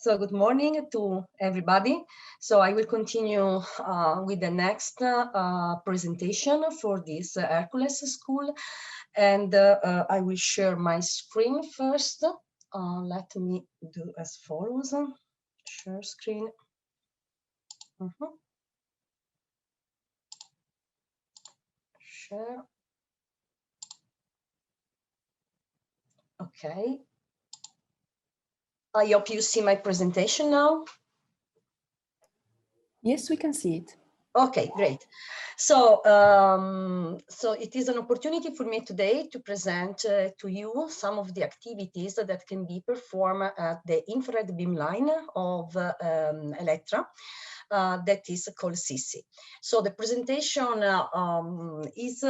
So good morning to everybody. So I will continue with the next presentation for this HERCULES school. And I will share my screen first. Let me do as follows. Share screen. Share. Okay. I hope you see my presentation now. Yes, we can see it. Okay, great. So, so it is an opportunity for me today to present to you some of the activities that can be performed at the infrared beamline of Elettra. That is called SISSI. So the presentation is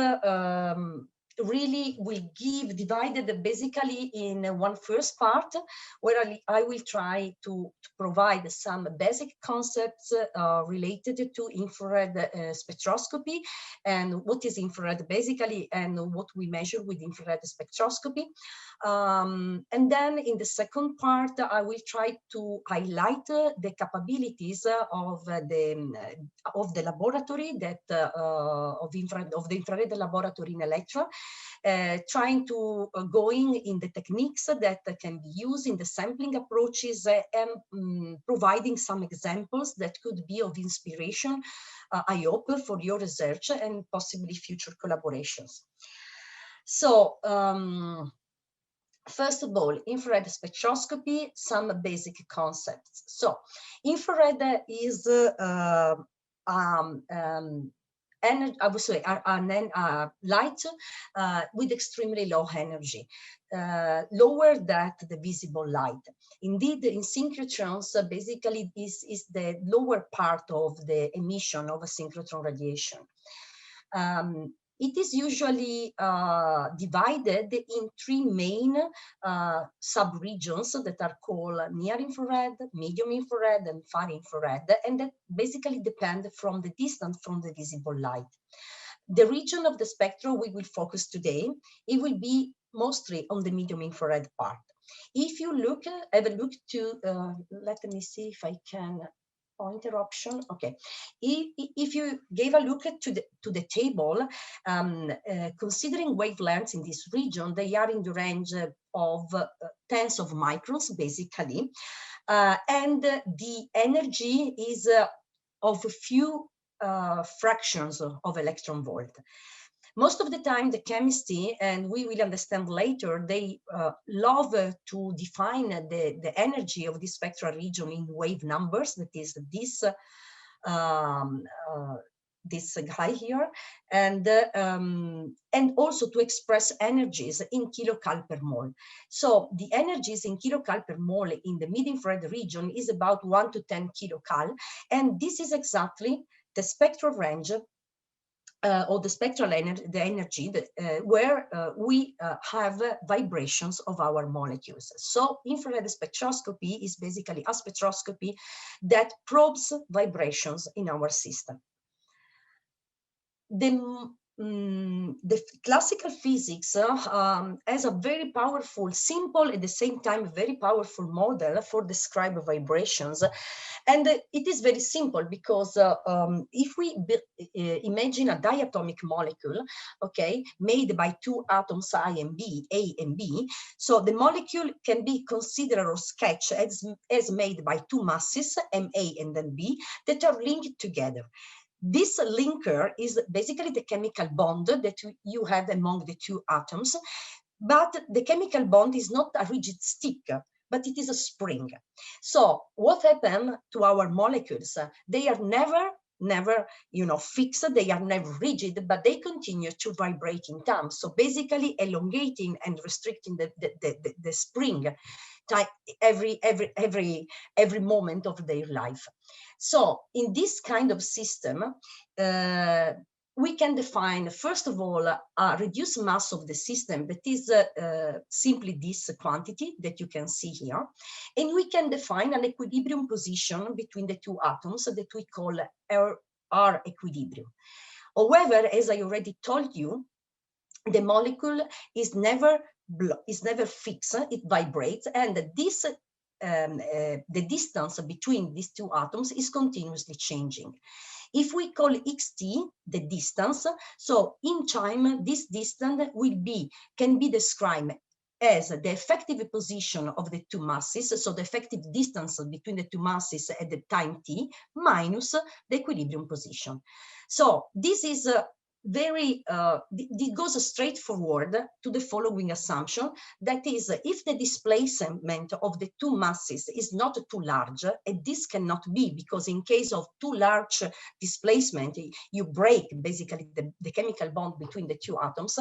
really will give divided basically in one first part where I will try to provide some basic concepts related to infrared spectroscopy and what is infrared basically and what we measure with infrared spectroscopy. And then in the second part, I will try to highlight the capabilities of the laboratory that of the infrared laboratory in Elettra, trying to going in the techniques that can be used in the sampling approaches and providing some examples that could be of inspiration, I hope, for your research and possibly future collaborations. So, first of all, infrared spectroscopy, some basic concepts. So, infrared is energy, I would say, light with extremely low energy, lower than the visible light. Indeed, in synchrotrons, basically this is the lower part of the emission of a synchrotron radiation. It is usually divided in three main sub-regions that are called near infrared, medium infrared, and far infrared, and that basically depend from the distance from the visible light. The region of the spectrum we will focus today, it will be mostly on the medium infrared part. If you look, have a look to, let me see if I can, interruption. Okay, if you gave a look to the table, considering wavelengths in this region, they are in the range of tens of microns basically, and the energy is of a few fractions of electron volt. Most of the time, the chemistry, and we will understand later, they love to define the energy of this spectral region in wave numbers, that is this guy here, and also to express energies in kilocal per mole. So the energies in kilocal per mole in the mid-infrared region is about 1 to 10 kilocal, and this is exactly the spectral range or the spectral energy, where we have vibrations of our molecules. So infrared spectroscopy is basically a spectroscopy that probes vibrations in our system. The classical physics has a very powerful, simple, at the same time, very powerful model for describe vibrations. And it is very simple because if we imagine a diatomic molecule, okay, made by two atoms A and B, so the molecule can be considered or sketched as made by two masses, MA and then B, that are linked together. This linker is basically the chemical bond that you have among the two atoms, but the chemical bond is not a rigid stick, but it is a spring. So what happened to our molecules? They are never, fixed, they are never rigid, but they continue to vibrate in time. So basically elongating and restricting the spring every moment of their life. So in this kind of system, we can define, first of all, a reduced mass of the system that is simply this quantity that you can see here. And we can define an equilibrium position between the two atoms that we call R equilibrium. However, as I already told you, the molecule is never fixed, it vibrates, and this the distance between these two atoms is continuously changing. If we call xt the distance, so in time, this distance can be described as the effective position of the two masses, so the effective distance between the two masses at the time t, minus the equilibrium position. So this is it goes straight forward to the following assumption, that is, if the displacement of the two masses is not too large, and this cannot be, because in case of too large displacement, you break basically the chemical bond between the two atoms,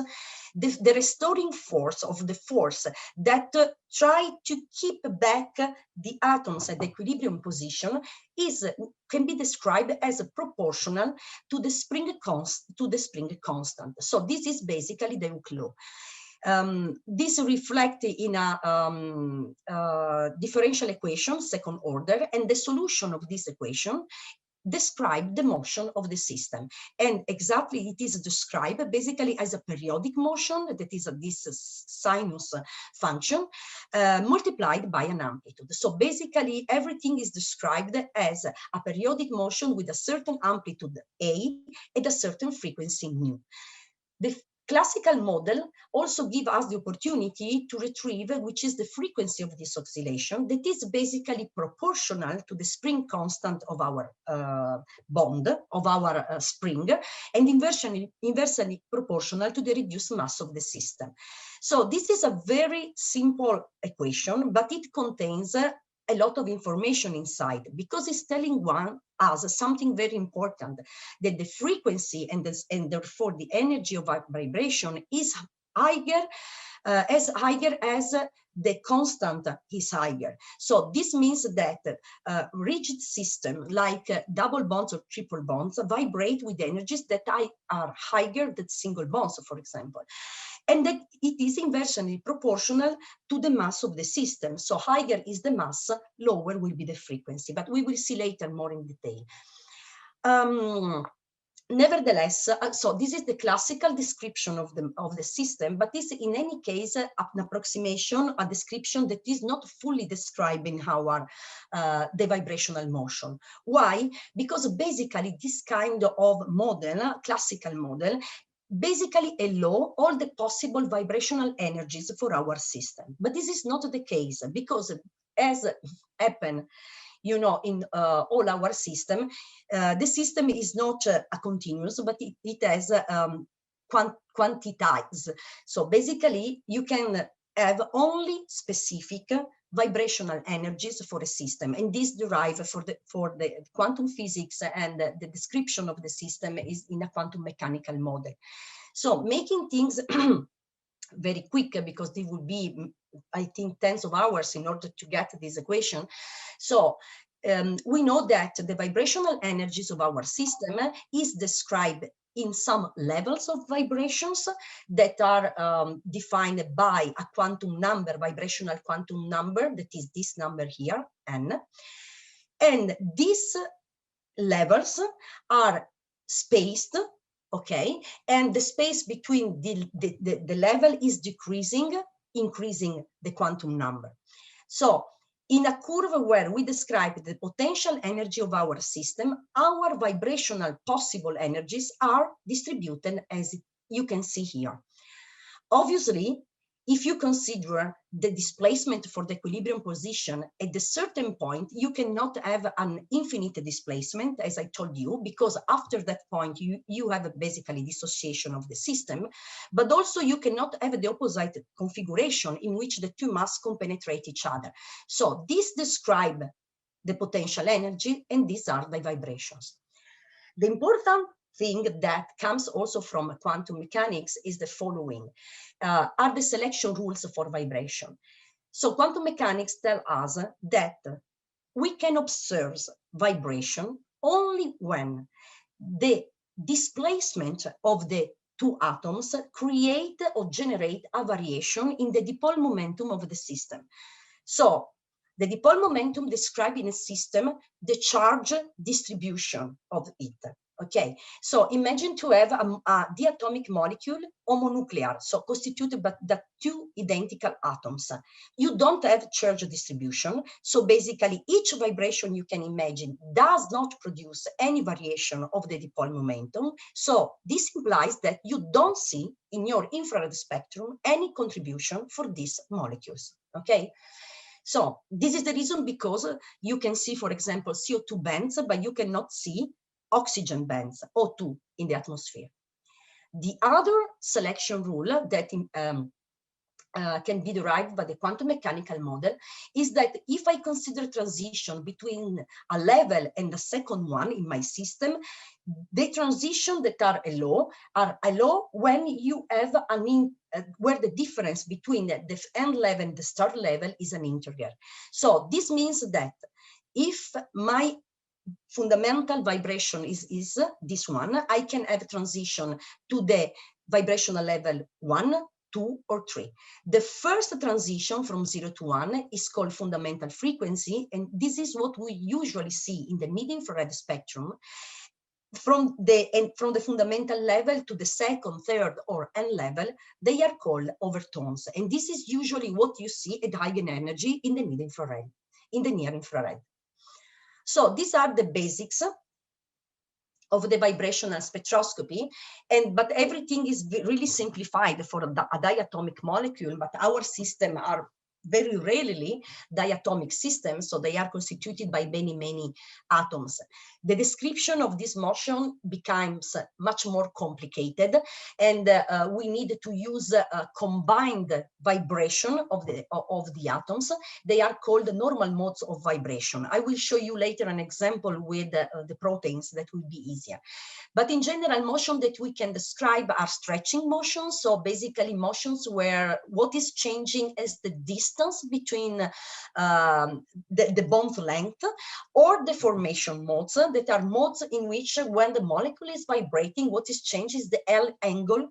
the restoring force of the force that try to keep back the atoms at the equilibrium position can be described as proportional to the spring constant. So this is basically the Hooke law. This reflects in a differential equation, second order, and the solution of this equation describe the motion of the system. And exactly, it is described basically as a periodic motion, that is this sinus function, multiplied by an amplitude. So basically, everything is described as a periodic motion with a certain amplitude A and a certain frequency mu. The classical model also gives us the opportunity to retrieve which is the frequency of this oscillation, that is basically proportional to the spring constant of our bond, of our spring, and inversely proportional to the reduced mass of the system. So this is a very simple equation, but it contains a lot of information inside, because it's telling us something very important, that the frequency and therefore the energy of vibration is higher as the constant is higher. So this means that rigid system like double bonds or triple bonds vibrate with energies that are higher than single bonds, for example. And that it is inversely proportional to the mass of the system. So higher is the mass, lower will be the frequency, but we will see later more in detail. Nevertheless, so this is the classical description of the system, but is in any case an approximation, a description that is not fully describing our the vibrational motion. Why? Because basically this kind of model, classical model, basically allow all the possible vibrational energies for our system. But this is not the case, because as happened, you know, in all our system, the system is not a continuous, but it has quantities. So basically, you can have only specific vibrational energies for a system, and this derive for the quantum physics, and the description of the system is in a quantum mechanical model. So making things very quick, because it would be, I think, tens of hours in order to get this equation. So we know that the vibrational energies of our system is described in some levels of vibrations that are defined by a quantum number, vibrational quantum number, that is this number here, n. And these levels are spaced, okay? And the space between the level is decreasing, increasing the quantum number. So in a curve where we describe the potential energy of our system, our vibrational possible energies are distributed as you can see here. Obviously, if you consider the displacement for the equilibrium position, at a certain point, you cannot have an infinite displacement, as I told you, because after that point, you have basically dissociation of the system, but also you cannot have the opposite configuration in which the two masses compenetrate each other. So this describes the potential energy, and these are the vibrations. The important thing that comes also from quantum mechanics is the following, are the selection rules for vibration. So quantum mechanics tell us that we can observe vibration only when the displacement of the two atoms create or generate a variation in the dipole momentum of the system. So the dipole momentum describes in a system the charge distribution of it. Okay, so imagine to have a diatomic molecule homonuclear, so constituted by the two identical atoms. You don't have charge distribution, so basically each vibration you can imagine does not produce any variation of the dipole momentum. So this implies that you don't see in your infrared spectrum any contribution for these molecules. Okay. So this is the reason, because you can see, for example, CO2 bands, but you cannot see oxygen bands, O2, in the atmosphere. The other selection rule that can be derived by the quantum mechanical model is that if I consider transition between a level and the second one in my system, the transition that are allow when you have where the difference between the end level and the start level is an integer. So this means that if my fundamental vibration is this one, I can have transition to the vibrational level 1, 2, or 3. The first transition from 0 to 1 is called fundamental frequency, and this is what we usually see in the mid-infrared spectrum. From the fundamental level to the second, third, or n level, they are called overtones, and this is usually what you see at eigenenergy in the mid-infrared, in the near-infrared. So these are the basics of the vibrational spectroscopy, but everything is really simplified for a diatomic molecule, but our system are very rarely diatomic systems, so they are constituted by many, many atoms. The description of this motion becomes much more complicated, and we need to use a combined vibration of the atoms. They are called normal modes of vibration. I will show you later an example with the proteins that will be easier. But in general, motion that we can describe are stretching motions. So basically motions where what is changing is the distance between the bond length, or deformation modes that are modes in which when the molecule is vibrating, what is changing is the L angle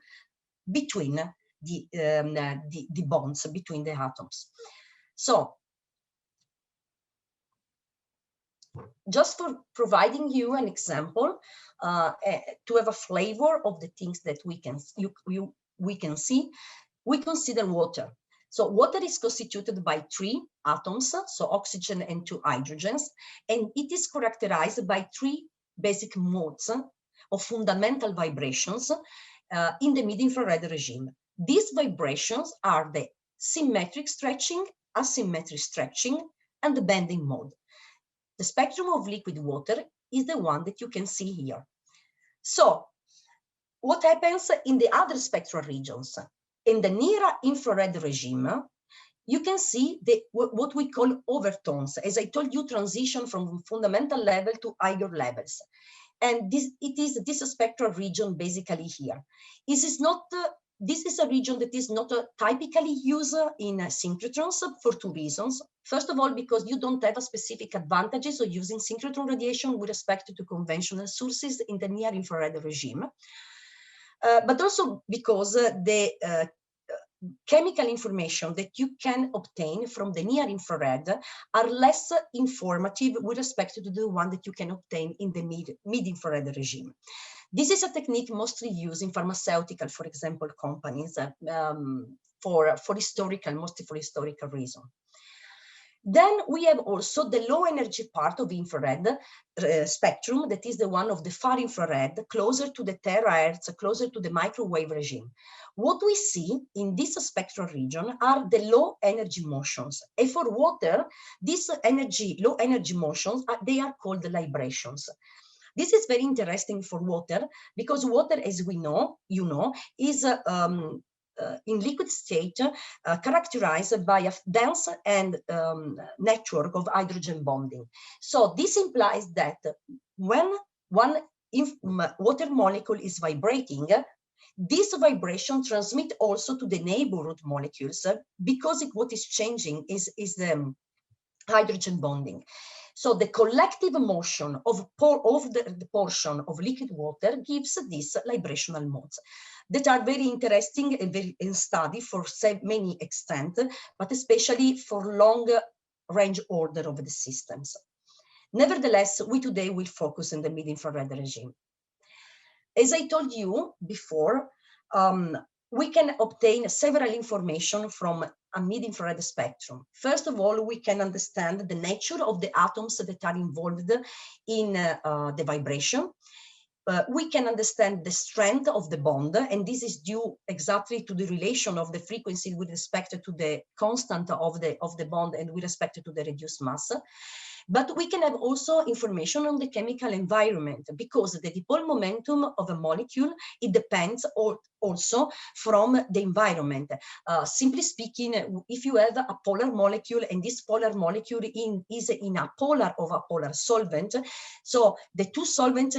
between the bonds between the atoms. So just for providing you an example, to have a flavor of the things that we can see, we consider water. So water is constituted by 3 atoms, so oxygen and 2 hydrogens, and it is characterized by 3 basic modes of fundamental vibrations in the mid-infrared regime. These vibrations are the symmetric stretching, asymmetric stretching, and the bending mode. The spectrum of liquid water is the one that you can see here. So what happens in the other spectral regions? In the near infrared regime, you can see what we call overtones. As I told you, transition from fundamental level to higher levels. And it is this spectral region basically here. This is a region that is not typically used in synchrotrons for 2 reasons. First of all, because you don't have a specific advantages of using synchrotron radiation with respect to conventional sources in the near infrared regime. But also because the chemical information that you can obtain from the near infrared are less informative with respect to the one that you can obtain in the mid-infrared regime. This is a technique mostly used in pharmaceutical, for example, companies mostly for historical reasons. Then we have also the low energy part of infrared spectrum, that is the one of the far infrared, closer to the terahertz, closer to the microwave regime. What we see in this spectral region are the low energy motions. And for water, these low energy motions, they are called librations. This is very interesting for water, because water, as we know, is in liquid state characterized by a dense and network of hydrogen bonding. So this implies that when one water molecule is vibrating, this vibration transmits also to the neighborhood molecules, because what is changing is the hydrogen bonding. So the collective motion of the portion of liquid water gives these librational modes that are very interesting and very in study for many extent, but especially for long range order of the systems. Nevertheless, we today will focus on the mid-infrared regime. As I told you before, we can obtain several information from a mid-infrared spectrum. First of all, we can understand the nature of the atoms that are involved in the vibration. We can understand the strength of the bond, and this is due exactly to the relation of the frequency with respect to the constant of the bond and with respect to the reduced mass. But we can have also information on the chemical environment, because the dipole momentum of a molecule, it depends also from the environment. Simply speaking, if you have a polar molecule and this polar molecule is in a polar of a polar solvent, so the two solvents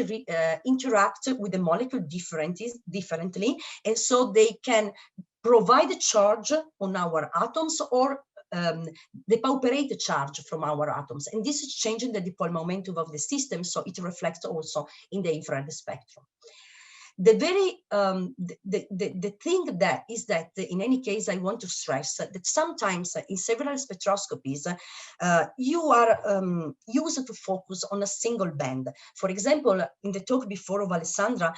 interact with the molecule differently, and so they can provide charge on our atoms or depauperate charge from our atoms, and this is changing the dipole momentum of the system, so it reflects also in the infrared spectrum. The thing that is that in any case, I want to stress that sometimes in several spectroscopies, you are used to focus on a single band. For example, in the talk before of Alessandra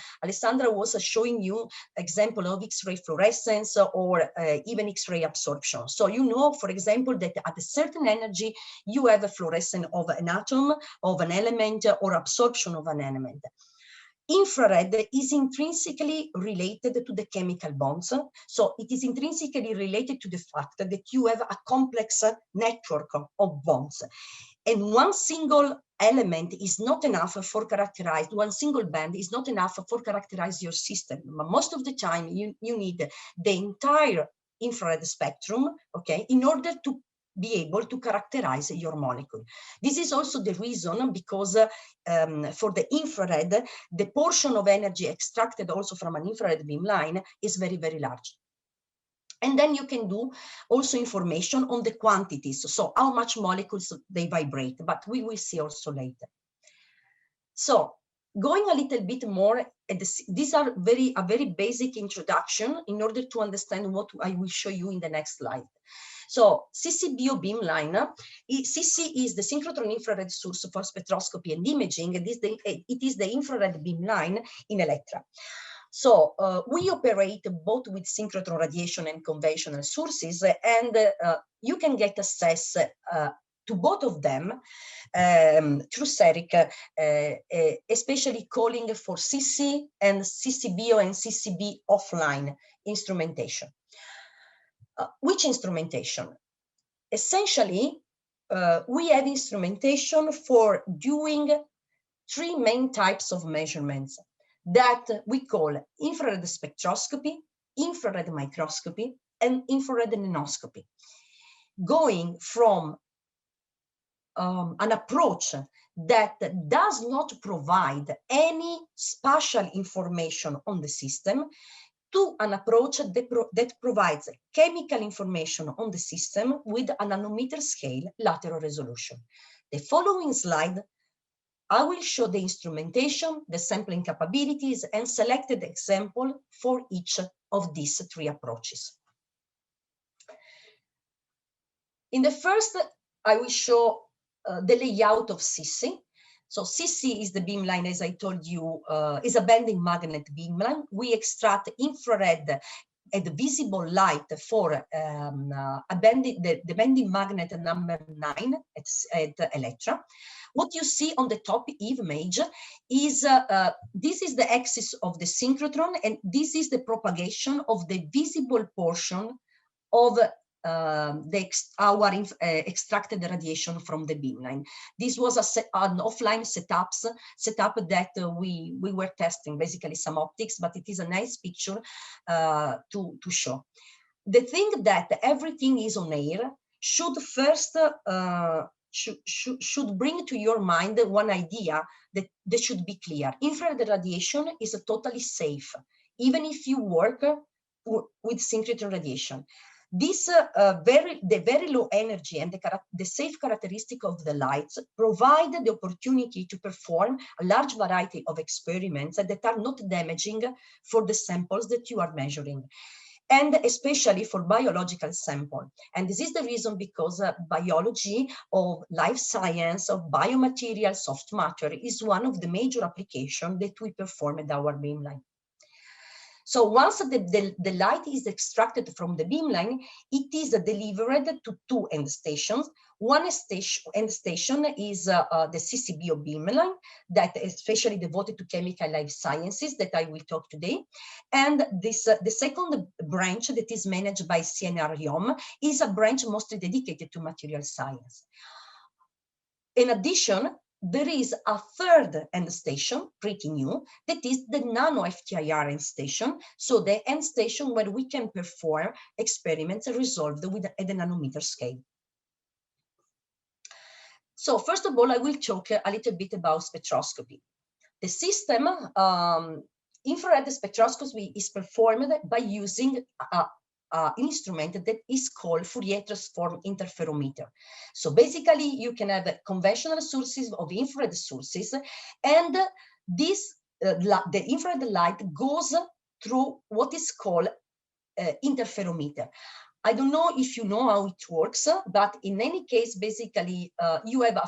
was showing you example of X-ray fluorescence or even X-ray absorption. So you know, for example, that at a certain energy, you have a fluorescence of an atom, of an element, or absorption of an element. Infrared is intrinsically related to the chemical bonds. So it is intrinsically related to the fact that you have a complex network of bonds. And one single element is not enough for characterize, one single band is not enough for characterize your system. But most of the time, you need the entire infrared spectrum, okay, in order to be able to characterize your molecule. This is also the reason because for the infrared, the portion of energy extracted also from an infrared beamline is very, very large. And then you can do also information on the quantities, so how much molecules they vibrate, but we will see also later. So going a little bit more, these are a very basic introduction in order to understand what I will show you in the next slide. So SISSI-Bio beamline, SISSI is the synchrotron infrared source for spectroscopy and imaging. It is the infrared beamline in Elettra. So we operate both with synchrotron radiation and conventional sources, and you can get access to both of them through CERIC, especially calling for SISSI and SISSI-Bio and SISSI-B offline instrumentation. Which instrumentation? Essentially, we have instrumentation for doing three main types of measurements that we call infrared spectroscopy, infrared microscopy, and infrared nanoscopy. Going from an approach that does not provide any spatial information on the system to an approach that provides chemical information on the system with a nanometer scale lateral resolution. The following slide, I will show the instrumentation, the sampling capabilities, and selected example for each of these three approaches. In the first, I will show the layout of SISSI. So SISSI is the beamline, as I told you, is a bending magnet beamline. We extract infrared and visible light for the bending magnet number 9 at Elettra. What you see on the top image is, this is the axis of the synchrotron, and this is the propagation of the visible portion of our extracted radiation from the beamline. This was an offline setup that we were testing, basically some optics, but it is a nice picture to show. The thing that everything is on air should first should bring to your mind one idea that should be clear. Infrared radiation is totally safe, even if you work with synchrotron radiation. This the very low energy and the safe characteristic of the lights provide the opportunity to perform a large variety of experiments that are not damaging for the samples that you are measuring. and especially for biological sample. And this is the reason because biology of life science, of biomaterial, soft matter is one of the major applications that we perform at our beamline. So once the light is extracted from the beamline, it is delivered to two end stations. One end station is the CCBO beamline that is especially devoted to chemical life sciences that I will talk today. And this the second branch that is managed by CNR is a branch mostly dedicated to material science. In addition, there is a third end station, pretty new, that is the nano FTIR end station. So the end station where we can perform experiments resolved with at the nanometer scale. So first of all, I will talk a little bit about spectroscopy. The system, infrared spectroscopy is performed by using an instrument that is called Fourier transform interferometer. So basically, you can have conventional sources of infrared sources, and this the infrared light goes through what is called interferometer. I don't know if you know how it works, but in any case, basically, you have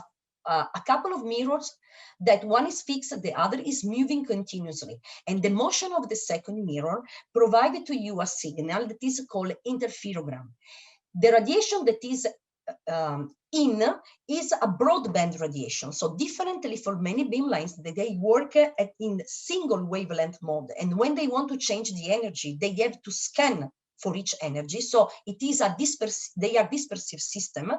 a couple of mirrors that one is fixed, the other is moving continuously. And the motion of the second mirror provided to you a signal that is called interferogram. The radiation that is in is a broadband radiation. So differently for many beamlines, they work in single wavelength mode. And when they want to change the energy, they have to scan for each energy. So it is they are dispersive system.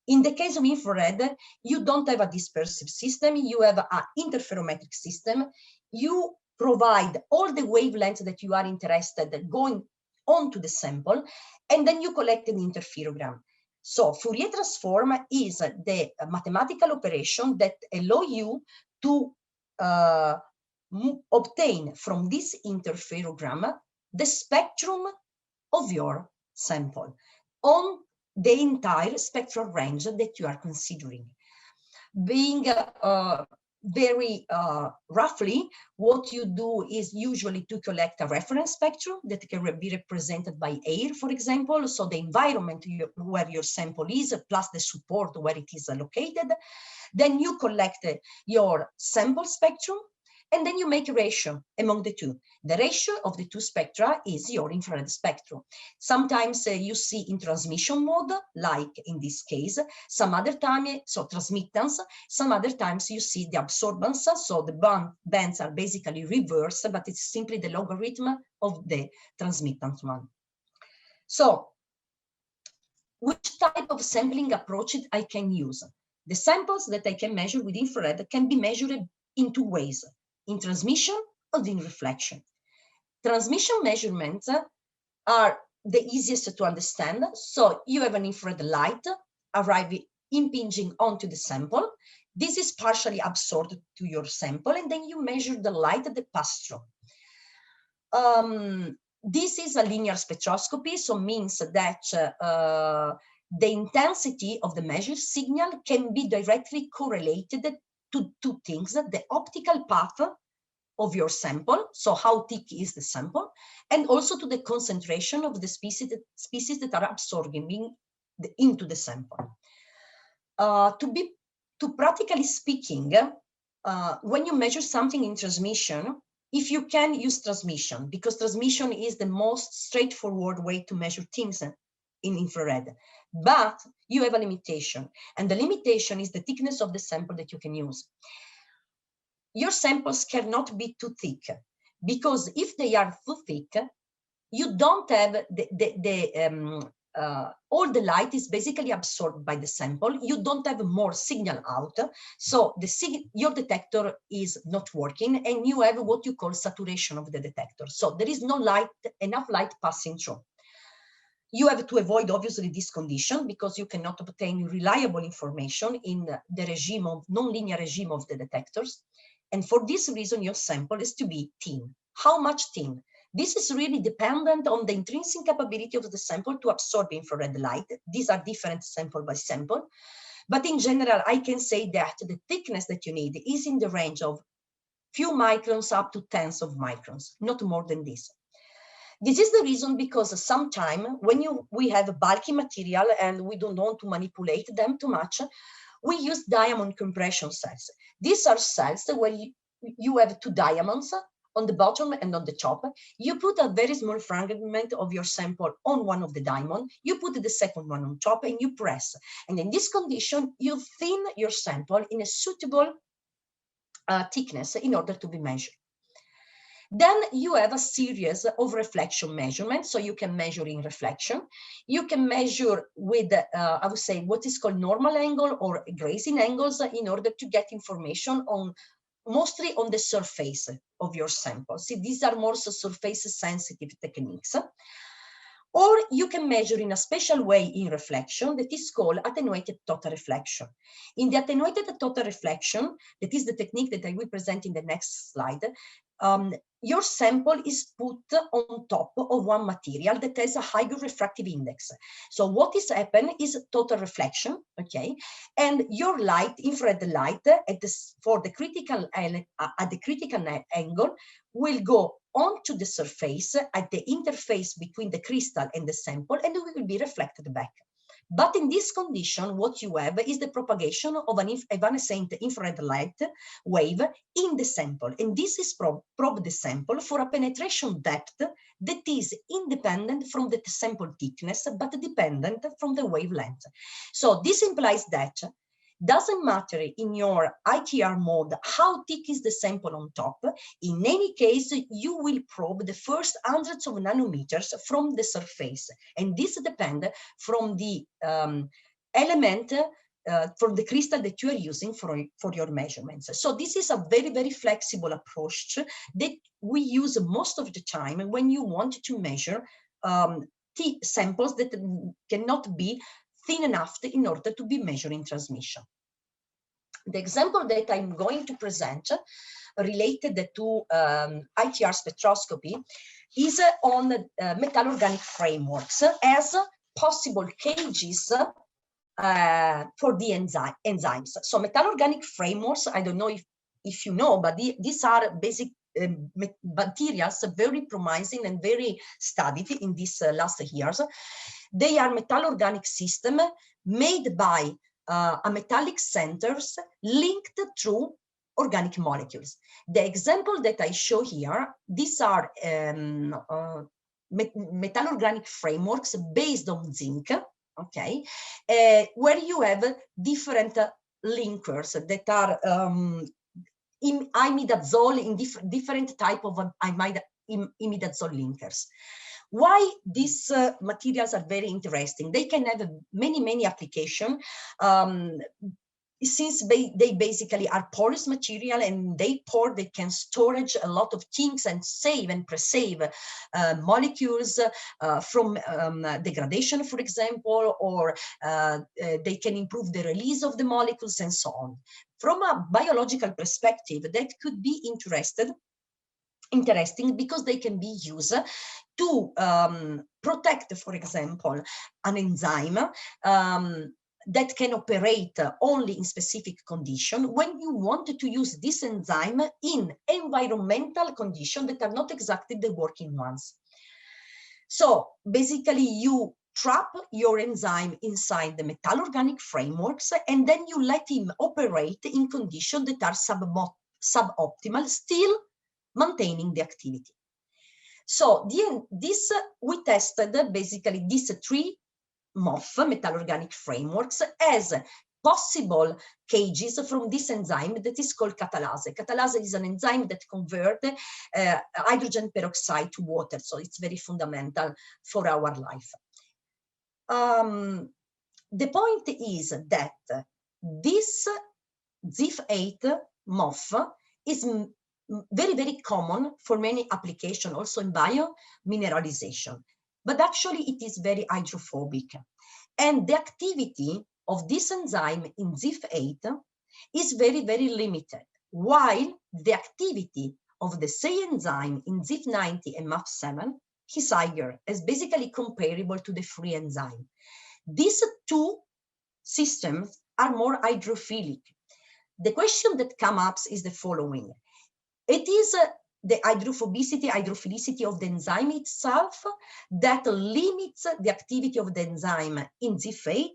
In the case of infrared, you don't have a dispersive system, you have an interferometric system. You provide all the wavelengths that you are interested in going onto the sample, and then you collect an interferogram. So Fourier transform is the mathematical operation that allow you to obtain from this interferogram the spectrum of your sample on the entire spectral range that you are considering. Being very roughly, what you do is usually to collect a reference spectrum that can be represented by air, for example, so the environment where your sample is, plus the support where it is located. Then you collect your sample spectrum, and then you make a ratio among the two. The ratio of the two spectra is your infrared spectrum. Sometimes you see in transmission mode, like in this case, some other time, so transmittance, some other times you see the absorbance, so the bands are basically reversed, but it's simply the logarithm of the transmittance one. So, which type of sampling approach I can use? The samples that I can measure with infrared can be measured in two ways: in transmission or in reflection. Transmission measurements are the easiest to understand. So you have an infrared light impinging onto the sample. This is partially absorbed to your sample, and then you measure the light that passes through. This is a linear spectroscopy, so means that the intensity of the measured signal can be directly correlated to two things: the optical path of your sample, so how thick is the sample, and also to the concentration of the species that are absorbing into the sample. To practically speaking, when you measure something in transmission, if you can use transmission, because transmission is the most straightforward way to measure things in infrared, but you have a limitation, and the limitation is the thickness of the sample that you can use. Your samples cannot be too thick, because if they are too thick, you don't have all the light is basically absorbed by the sample. You don't have more signal out, so your detector is not working, and you have what you call saturation of the detector. So there is no enough light passing through. You have to avoid, obviously, this condition, because you cannot obtain reliable information in the regime of nonlinear regime of the detectors. And for this reason, your sample is to be thin. How much thin? This is really dependent on the intrinsic capability of the sample to absorb infrared light. These are different sample by sample. But in general, I can say that the thickness that you need is in the range of few microns up to tens of microns, not more than this. This is the reason because sometimes when we have bulky material and we don't want to manipulate them too much, we use diamond compression cells. These are cells where you have two diamonds on the bottom and on the top. You put a very small fragment of your sample on one of the diamond, you put the second one on top and you press. And in this condition, you thin your sample in a suitable thickness in order to be measured. Then you have a series of reflection measurements. So you can measure in reflection. You can measure with, I would say, what is called normal angle or grazing angles in order to get information on mostly on the surface of your sample. See, these are more surface sensitive techniques. Or you can measure in a special way in reflection that is called attenuated total reflection. In the attenuated total reflection, that is the technique that I will present in the next slide, your sample is put on top of one material that has a higher refractive index. So what is happened is total reflection, okay? And your light, infrared light, at the critical angle will go onto the surface at the interface between the crystal and the sample, and it will be reflected back. But in this condition, what you have is the propagation of an evanescent infrared light wave in the sample. And this is probe the sample for a penetration depth that is independent from the sample thickness, but dependent from the wavelength. So this implies that doesn't matter in your ITR mode how thick is the sample on top. In any case, you will probe the first hundreds of nanometers from the surface. And this depends from the element, from the crystal that you are using for your measurements. So this is a very, very flexible approach that we use most of the time when you want to measure samples that cannot be thin enough in order to be measured in transmission. The example that I'm going to present related to ITR spectroscopy is on metal organic frameworks as possible cages for the enzymes. So metal organic frameworks, I don't know if you know, but these are basic materials very promising and very studied in these last years. They are metal organic system made by a metallic centers linked through organic molecules. The example that I show here, these are metal organic frameworks based on zinc, okay, where you have different linkers that are imidazole in different type of imidazole linkers. Why these materials are very interesting? They can have many applications since they basically are porous material and they can storage a lot of things and save and pre-save molecules from degradation, for example, or they can improve the release of the molecules and so on. From a biological perspective, that could be interesting because they can be used to protect, for example, an enzyme that can operate only in specific conditions when you want to use this enzyme in environmental conditions that are not exactly the working ones. So basically you trap your enzyme inside the metal organic frameworks and then you let him operate in conditions that are suboptimal, still maintaining the activity. So we tested basically these three MOF, metal organic frameworks, as possible cages from this enzyme that is called catalase. Catalase is an enzyme that converts hydrogen peroxide to water, so it's very fundamental for our life. The point is that this ZIF8 MOF is very common for many applications, also in biomineralization. But actually it is very hydrophobic. And the activity of this enzyme in ZIF8 is very limited, while the activity of the same enzyme in ZIF90 and MAP7 is higher, is basically comparable to the free enzyme. These two systems are more hydrophilic. The question that comes up is the following. It is the hydrophilicity of the enzyme itself that limits the activity of the enzyme in Z8,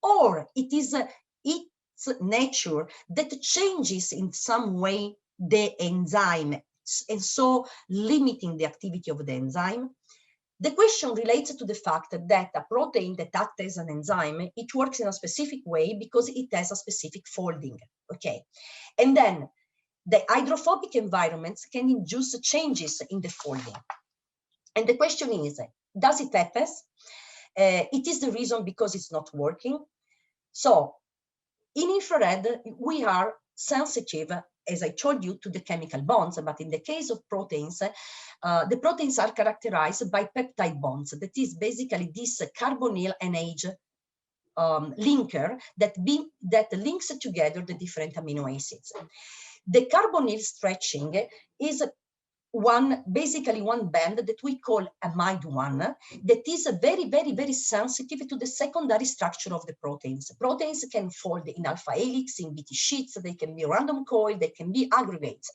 or it is its nature that changes in some way the enzyme, and so limiting the activity of the enzyme. The question relates to the fact that a protein that acts as an enzyme, it works in a specific way because it has a specific folding, okay? And then the hydrophobic environments can induce changes in the folding. And the question is, does it happen? It is the reason because it's not working. So in infrared, we are sensitive, as I told you, to the chemical bonds, but in the case of proteins, the proteins are characterized by peptide bonds. That is basically this carbonyl NH linker that links together the different amino acids. The carbonyl stretching is basically one band that we call amide 1 that is very, very, very sensitive to the secondary structure of the proteins. Proteins can fold in alpha helix, in BT sheets, they can be random coil, they can be aggregates.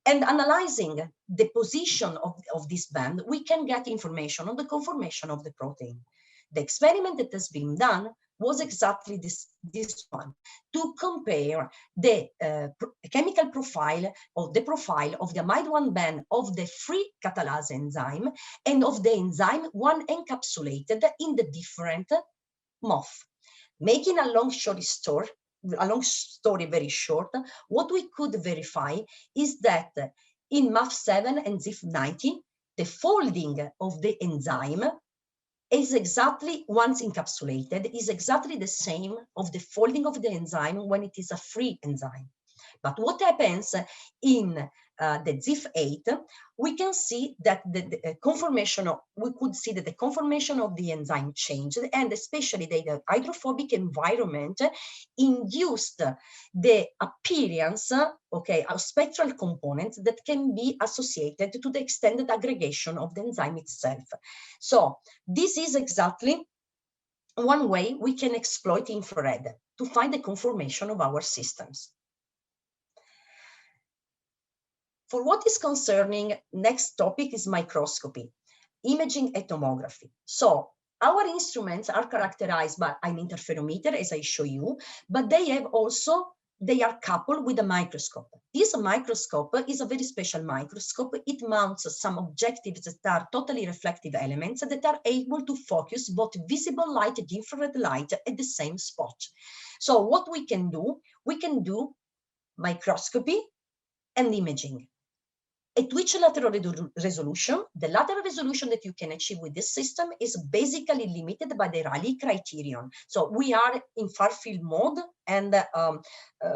And analyzing the position of this band, we can get information on the conformation of the protein. The experiment that has been done was exactly this one, to compare the chemical profile of the amide 1 band of the free catalase enzyme and of the enzyme one encapsulated in the different MOF. Making a long story very short, what we could verify is that in MAF7 and ZIF90, the folding of the enzyme is exactly, once encapsulated, is exactly the same of the folding of the enzyme when it is a free enzyme. But what happens in the ZIF8, we can see that the conformation of the enzyme changed, and especially the hydrophobic environment induced the appearance, okay, of spectral components that can be associated to the extended aggregation of the enzyme itself. So this is exactly one way we can exploit infrared to find the conformation of our systems. For what is concerning, next topic is microscopy, imaging and tomography. So our instruments are characterized by an interferometer, as I show you, but they are coupled with a microscope. This microscope is a very special microscope. It mounts some objectives that are totally reflective elements that are able to focus both visible light and infrared light at the same spot. So what we can do microscopy and imaging. At which lateral resolution? The lateral resolution that you can achieve with this system is basically limited by the Rayleigh criterion. So we are in far field mode, and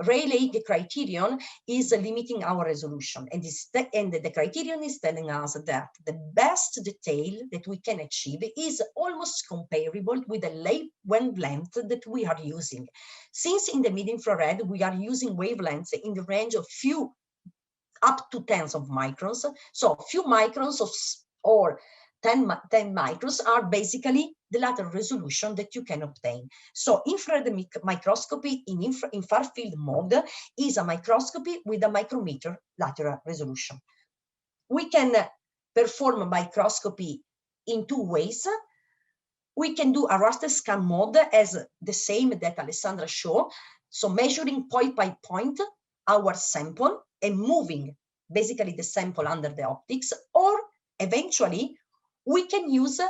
Rayleigh criterion is limiting our resolution. And the criterion is telling us that the best detail that we can achieve is almost comparable with the wavelength that we are using. Since in the mid-infrared, we are using wavelengths in the range of up to tens of microns. So few microns or 10 microns are basically the lateral resolution that you can obtain. So infrared microscopy in far field mode is a microscopy with a micrometer lateral resolution. We can perform microscopy in two ways. We can do a raster scan mode as the same that Alessandra showed. So measuring point by point our sample and moving basically the sample under the optics, or eventually we can use a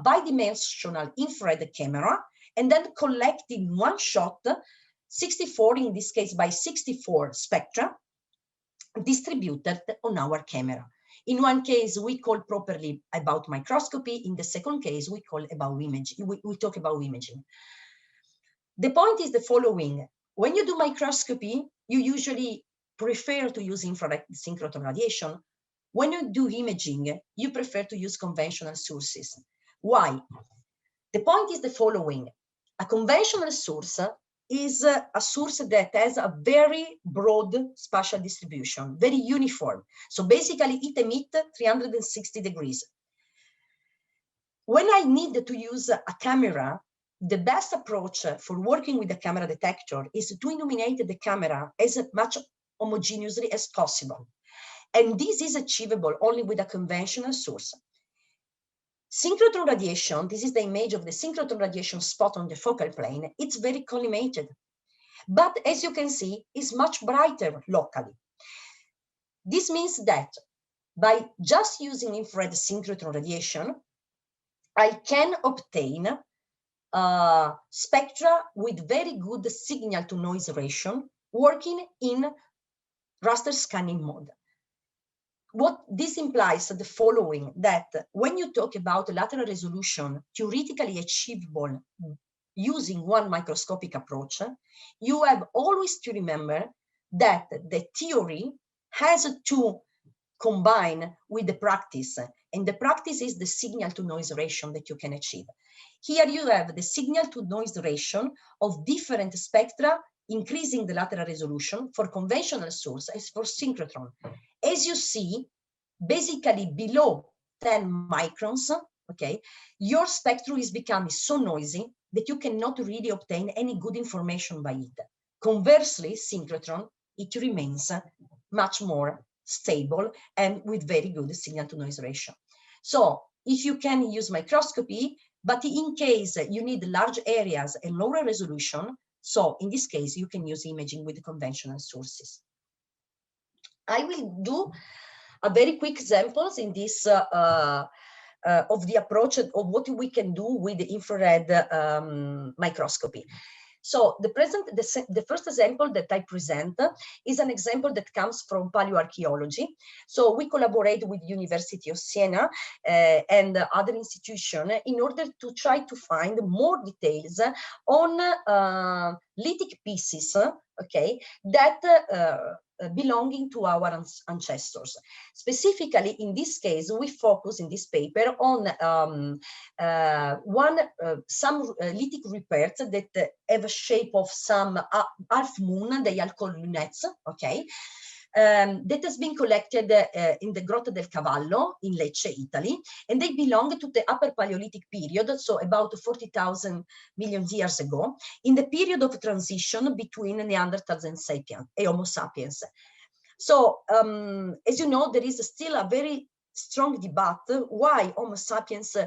bidimensional infrared camera and then collect in one shot 64, in this case by 64 spectra distributed on our camera. In one case, we call properly about microscopy. In the second case, we call about imaging. We talk about imaging. The point is the following. When you do microscopy, you usually prefer to use infrared synchrotron radiation. When you do imaging, you prefer to use conventional sources. Why? The point is the following. A conventional source is a source that has a very broad spatial distribution, very uniform. So basically it emits 360 degrees. When I need to use a camera, the best approach for working with the camera detector is to illuminate the camera as much homogeneously as possible. And this is achievable only with a conventional source. Synchrotron radiation, this is the image of the synchrotron radiation spot on the focal plane. It's very collimated, but as you can see, it's much brighter locally. This means that by just using infrared synchrotron radiation, I can obtain spectra with very good signal to noise ratio working in raster scanning mode. What this implies the following, that when you talk about lateral resolution theoretically achievable using one microscopic approach, you have always to remember that the theory has to combine with the practice, and the practice is the signal to noise ratio that you can achieve. Here you have the signal to noise ratio of different spectra increasing the lateral resolution for conventional source as for synchrotron. As you see, basically below 10 microns, okay, your spectrum is becoming so noisy that you cannot really obtain any good information by it. Conversely, synchrotron, it remains much more stable and with very good signal to noise ratio. So if you can use microscopy, but in case you need large areas and lower resolution, so in this case, you can use imaging with conventional sources. I will do a very quick examples in this of the approach of what we can do with the infrared microscopy. So the first example that I present is an example that comes from paleoarchaeology. So we collaborate with University of Siena and other institutions in order to try to find more details on lithic pieces, okay, that belonging to our ancestors. Specifically, in this case, we focus in this paper on some lithic repairs that have a shape of some half moon, they are called lunettes, okay, that has been collected in the Grotta del Cavallo in Lecce, Italy, and they belong to the Upper Paleolithic period, so about 40,000 million years ago, in the period of transition between Neanderthals and Homo sapiens. So, as you know, there is still a very strong debate why Homo sapiens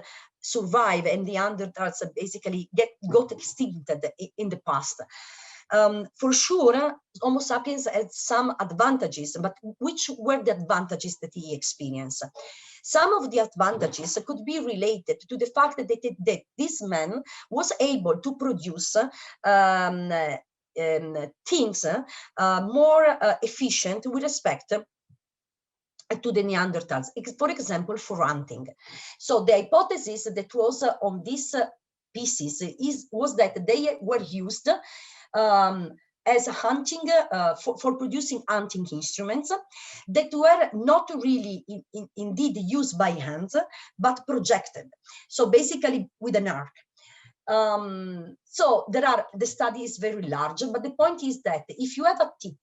survive and Neanderthals basically got extincted in the past. For sure, Homo sapiens had some advantages, but which were the advantages that he experienced? Some of the advantages could be related to the fact that this man was able to produce things more efficient with respect to the Neanderthals, for example, for hunting. So the hypothesis that was on these pieces was that they were used as hunting, for producing hunting instruments that were not really indeed used by hands, but projected. So basically with an arc. So the study is very large, but the point is that if you have a tip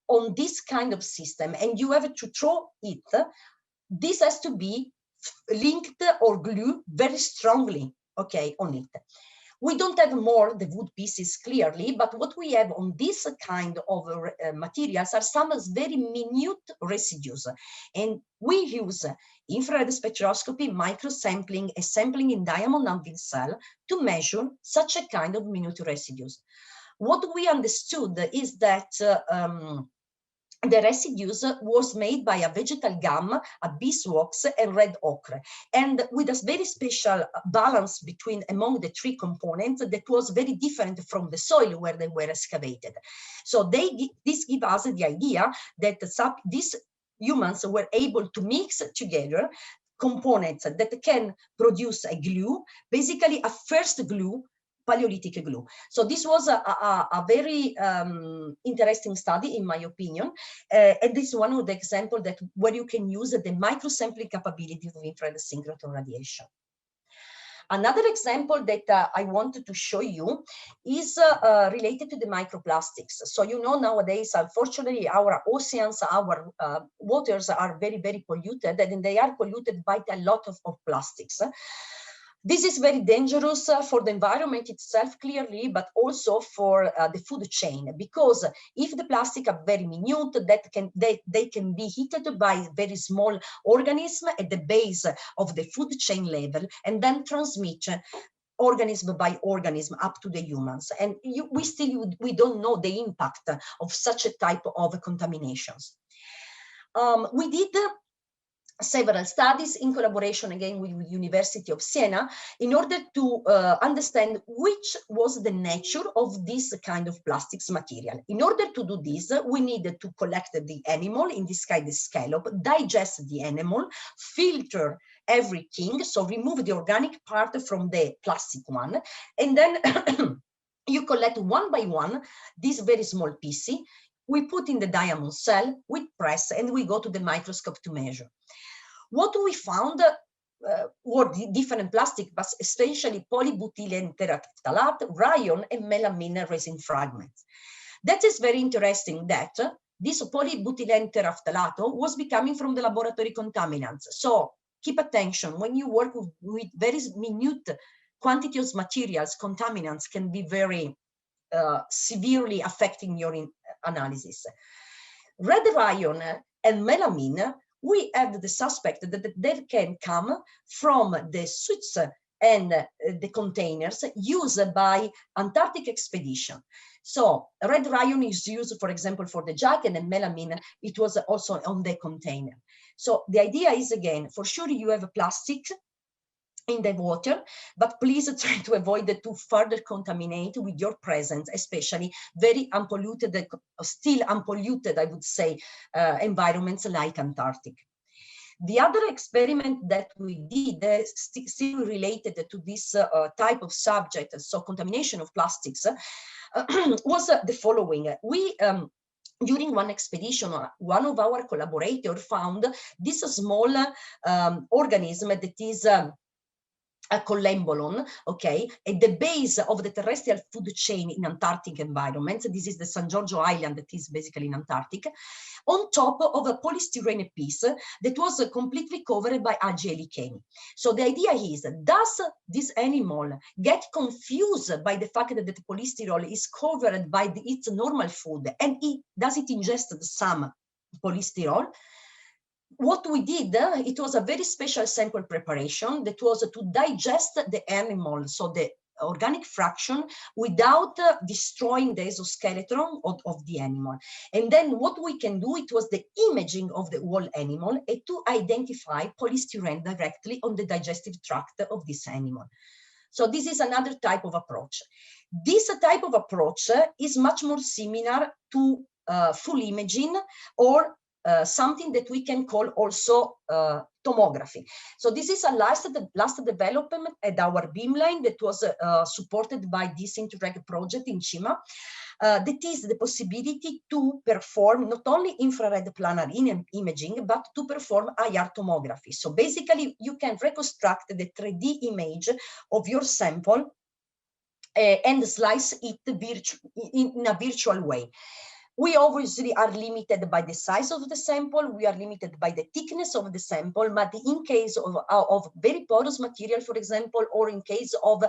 on this kind of system and you have to throw it, this has to be linked or glued very strongly, okay, on it. We don't have more the wood pieces clearly, but what we have on this kind of materials are some very minute residues. And we use infrared spectroscopy, microsampling, and sampling in diamond anvil cell to measure such a kind of minute residues. What we understood is that the residues was made by a vegetal gum, a beeswax, and red ochre, and with a very special balance among the three components that was very different from the soil where they were excavated. So this gives us the idea that these humans were able to mix together components that can produce a glue, basically a first glue, Paleolithic glue. So this was a very interesting study, in my opinion, and this is one of the examples where you can use the microsampling capability of infrared synchrotron radiation. Another example that I wanted to show you is related to the microplastics. So you know, nowadays, unfortunately, our oceans, our waters are very, very polluted, and they are polluted by a lot of plastics. This is very dangerous for the environment itself, clearly, but also for the food chain, because if the plastic are very minute, they can be heated by very small organisms at the base of the food chain level, and then transmit organism by organism up to the humans. And we don't know the impact of such a type of contaminations. We did several studies in collaboration again with University of Siena in order to understand which was the nature of this kind of plastics material. In order to do this, we needed to collect the animal, in this case the scallop, digest the animal, filter everything, so remove the organic part from the plastic one, and then you collect one by one this very small piece. We put in the diamond cell, we press, and we go to the microscope to measure. What we found were different plastic, but especially polybutylene terephthalate, rayon, and melamine resin fragments. That is very interesting that this polybutylene terephthalate was becoming from the laboratory contaminants. So keep attention, when you work with very minute quantities of materials, contaminants can be very severely affecting your analysis. Red rayon and melamine, we have the suspect that they can come from the suits and the containers used by Antarctic expedition. So red rayon is used, for example, for the jacket, and melamine, it was also on the container. So the idea is, again, for sure you have a plastic in the water, but please try to avoid to further contaminate with your presence, especially very unpolluted, still unpolluted, I would say, environments like Antarctic. The other experiment that we did, still related to this type of subject, so contamination of plastics, was the following. We during one expedition, one of our collaborators found this small organism that is a collembolon, okay, at the base of the terrestrial food chain in Antarctic environments. This is the San Giorgio Island that is basically in Antarctic, on top of a polystyrene piece that was completely covered by algae lichen. So the idea is, does this animal get confused by the fact that the polystyrene is covered by its normal food, and does it ingest some polystyrene? What we did, it was a very special sample preparation that was to digest the animal, so the organic fraction, without destroying the exoskeleton of the animal. And then what we can do, it was the imaging of the whole animal and to identify polystyrene directly on the digestive tract of this animal. So this is another type of approach. This type of approach is much more similar to full imaging, or something that we can call also tomography. So this is a last development at our beamline that was supported by this Interreg project in Cima. That is the possibility to perform not only infrared planar imaging, but to perform IR tomography. So basically you can reconstruct the 3D image of your sample and slice it in a virtual way. We obviously are limited by the size of the sample, we are limited by the thickness of the sample, but in case of very porous material, for example, or in case of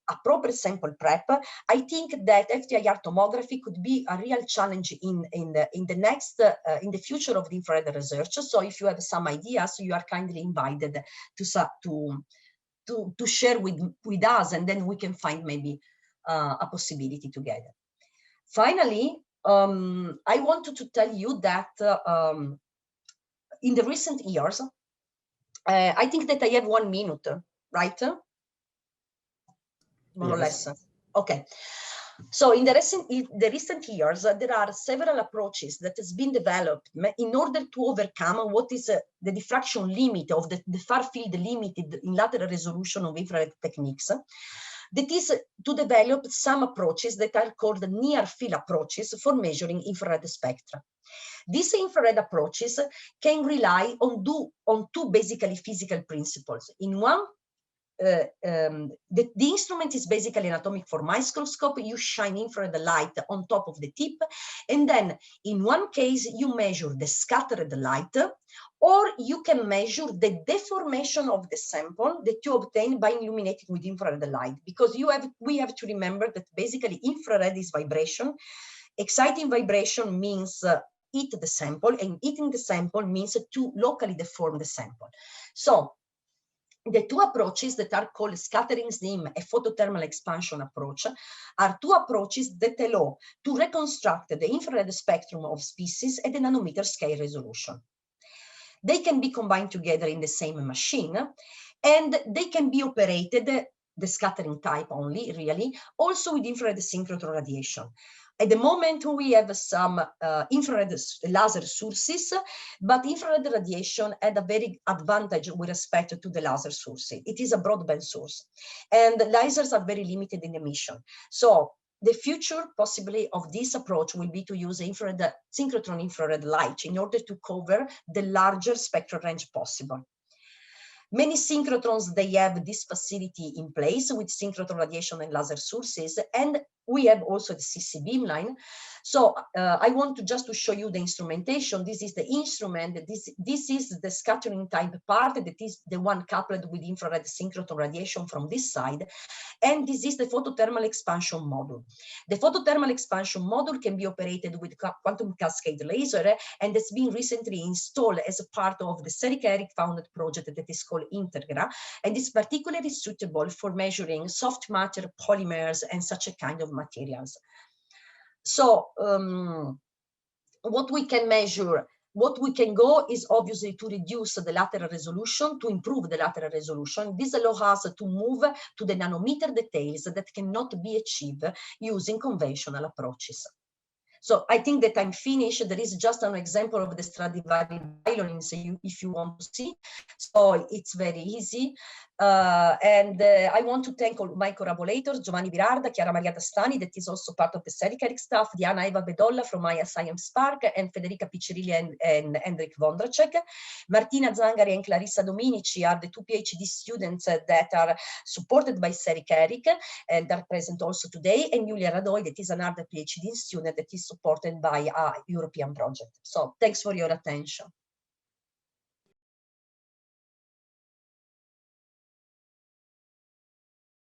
appropriate sample prep, I think that FTIR tomography could be a real challenge in the future of the infrared research. So if you have some ideas, you are kindly invited to share with us, and then we can find maybe a possibility together. Finally, I wanted to tell you that in the recent years, I think that I have 1 minute, right? More or less. Okay. So in the recent years, there are several approaches that has been developed in order to overcome what is the diffraction limit of the far field limited in lateral resolution of infrared techniques. That is to develop some approaches that are called near field approaches for measuring infrared spectra. These infrared approaches can rely on two basically physical principles. In one the instrument is basically an atomic force microscope. You shine infrared light on top of the tip, and then in one case you measure the scattered light, or you can measure the deformation of the sample that you obtain by illuminating with infrared light, because we have to remember that basically infrared is vibration. Exciting vibration means eat the sample, and eating the sample means to locally deform the sample. So the two approaches that are called scattering SNIM and photothermal expansion approach are two approaches that allow to reconstruct the infrared spectrum of species at the nanometer scale resolution. They can be combined together in the same machine, and they can be operated, the scattering type only, really, also with infrared synchrotron radiation. At the moment, we have some infrared laser sources, but infrared radiation had a very advantage with respect to the laser source. It is a broadband source, and lasers are very limited in emission. So the future possibly of this approach will be to use infrared synchrotron infrared light in order to cover the larger spectral range possible. Many synchrotrons, they have this facility in place with synchrotron radiation and laser sources, and we have also the SISSI beamline. So I want to just to show you the instrumentation. This is the instrument. This is the scattering type part. That is the one coupled with infrared synchrotron radiation from this side. And this is the photothermal expansion module. The photothermal expansion module can be operated with quantum cascade laser, and it's been recently installed as a part of the CERIC founded project that is called Integra, and is particularly suitable for measuring soft matter, polymers, and such a kind of materials. So what we can measure, what we can go is obviously to reduce the lateral resolution, to improve the lateral resolution. This allows us to move to the nanometer details that cannot be achieved using conventional approaches. So I think that I'm finished. There is just an example of the Stradivari violins if you want to see. So it's very easy. I want to thank all my collaborators, Giovanni Virarda, Chiara Maria Tastani, that is also part of the CERIC staff, Diana Eva Bedolla from Maya Science Park, and Federica Piccirilli and Hendrik Vondracek. Martina Zangari and Clarissa Dominici are the two PhD students that are supported by CERIC and are present also today, and Julia Radoi, that is another PhD student that is supported by a European project. So thanks for your attention.